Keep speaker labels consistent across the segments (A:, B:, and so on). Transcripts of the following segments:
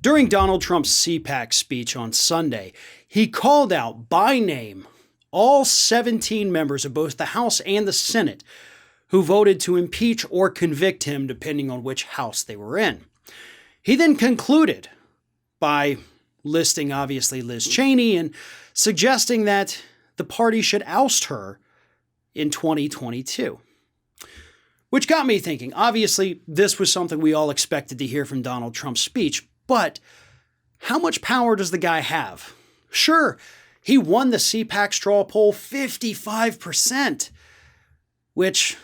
A: During Donald Trump's CPAC speech on Sunday, he called out by name all 17 members of both the House and the Senate who voted to impeach or convict him, depending on which house they were in. He then concluded by listing, obviously, Liz Cheney and suggesting that the party should oust her in 2022. Which got me thinking. Obviously, this was something we all expected to hear from Donald Trump's speech, but how much power does the guy have? Sure, he won the CPAC straw poll 55%, which,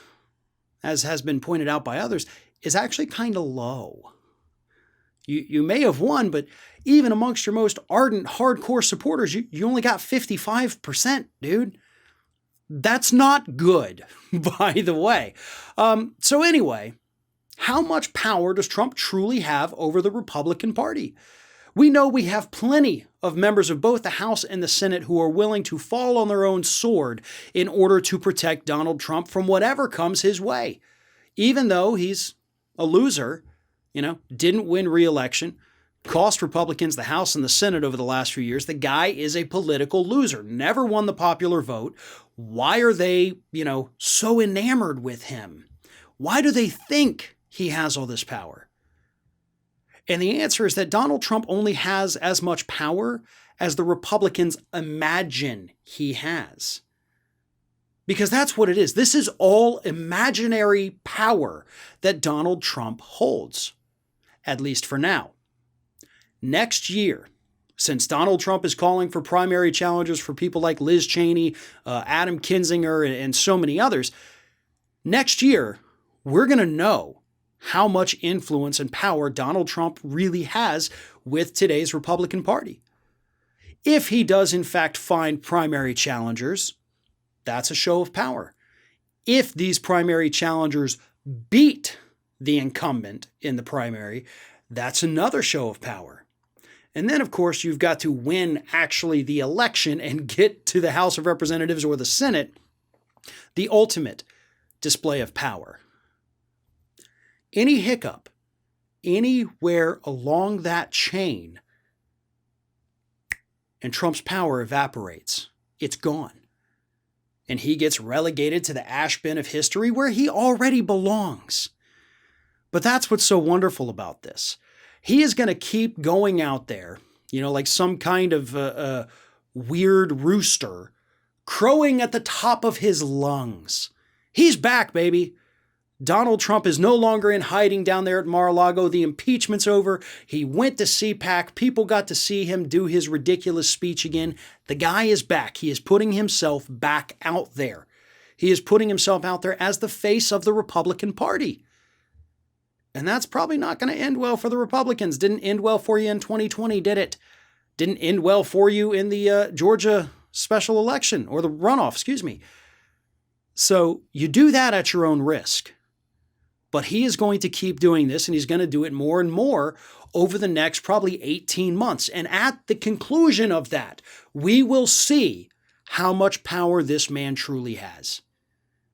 A: as has been pointed out by others, is actually kind of low. You may have won, but even amongst your most ardent, hardcore supporters, you only got 55%, dude. That's not good, by the way. So anyway, how much power does Trump truly have over the Republican Party? We know we have plenty of members of both the House and the Senate who are willing to fall on their own sword in order to protect Donald Trump from whatever comes his way. Even though he's a loser, didn't win re-election, cost Republicans the House and the Senate over the last few years. The guy is a political loser, never won the popular vote. Why are they, so enamored with him? Why do they think he has all this power? And the answer is that Donald Trump only has as much power as the Republicans imagine he has. Because that's what it is. This is all imaginary power that Donald Trump holds, at least for now. Next year, since Donald Trump is calling for primary challengers for people like Liz Cheney, Adam Kinzinger, and so many others, next year, we're going to know how much influence and power Donald Trump really has with today's Republican Party. If he does, in fact, find primary challengers, that's a show of power. If these primary challengers beat the incumbent in the primary, that's another show of power. And then, of course, you've got to win actually the election and get to the House of Representatives or the Senate, the ultimate display of power. Any hiccup, anywhere along that chain, and Trump's power evaporates. It's gone. And he gets relegated to the ash bin of history where he already belongs. But that's what's so wonderful about this. He is going to keep going out there, like some kind of weird rooster, crowing at the top of his lungs. He's back, baby. Donald Trump is no longer in hiding down there at Mar-a-Lago. The impeachment's over. He went to CPAC. People got to see him do his ridiculous speech again. The guy is back. He is putting himself back out there. He is putting himself out there as the face of the Republican Party. And that's probably not going to end well for the Republicans. Didn't end well for you in 2020, did it? Didn't end well for you in the Georgia special election, or the runoff, excuse me. So you do that at your own risk. But he is going to keep doing this, and he's going to do it more and more over the next probably 18 months. And at the conclusion of that, we will see how much power this man truly has.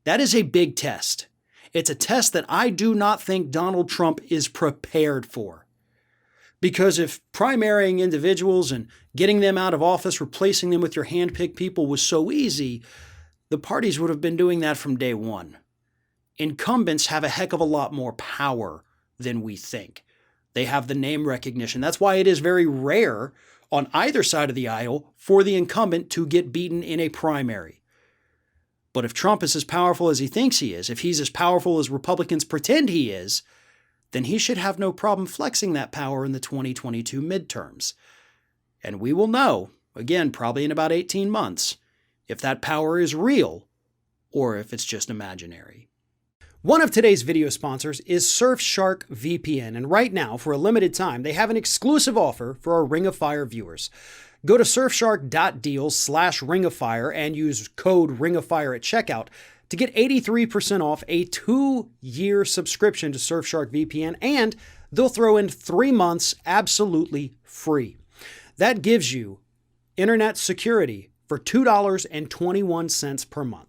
A: That is a big test. It's a test that I do not think Donald Trump is prepared for. Because if primarying individuals and getting them out of office, replacing them with your handpicked people was so easy, the parties would have been doing that from day one. Incumbents have a heck of a lot more power than we think. They have the name recognition. That's why it is very rare on either side of the aisle for the incumbent to get beaten in a primary. But if Trump is as powerful as he thinks he is, if he's as powerful as Republicans pretend he is, then he should have no problem flexing that power in the 2022 midterms. And we will know, again, probably in about 18 months, if that power is real or if it's just imaginary. One of today's video sponsors is Surfshark VPN, and right now, for a limited time, they have an exclusive offer for our Ring of Fire viewers. Go to surfshark.deal/Ring of Fire and use code Ring of Fire at checkout to get 83% off a 2-year subscription to Surfshark VPN, and they'll throw in 3 months absolutely free. That gives you internet security for $2.21 per month.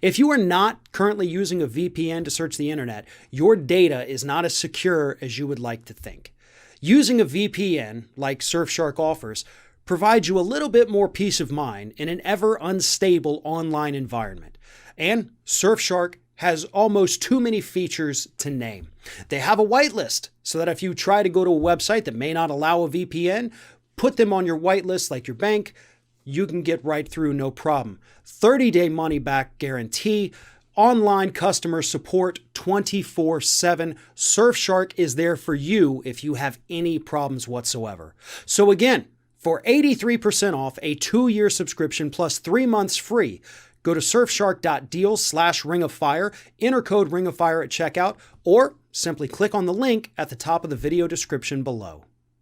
A: If you are not currently using a VPN to search the internet, your data is not as secure as you would like to think. Using a VPN, like Surfshark offers, provides you a little bit more peace of mind in an ever unstable online environment. And Surfshark has almost too many features to name. They have a whitelist, so that if you try to go to a website that may not allow a VPN, put them on your whitelist like your bank, you can get right through no problem. 30-day money-back guarantee, online customer support 24/7. Surfshark is there for you if you have any problems whatsoever. So again, for 83% off a 2-year subscription plus 3 months free, go to surfshark.deal/ringofire, enter code ringofire at checkout, or simply click on the link at the top of the video description below.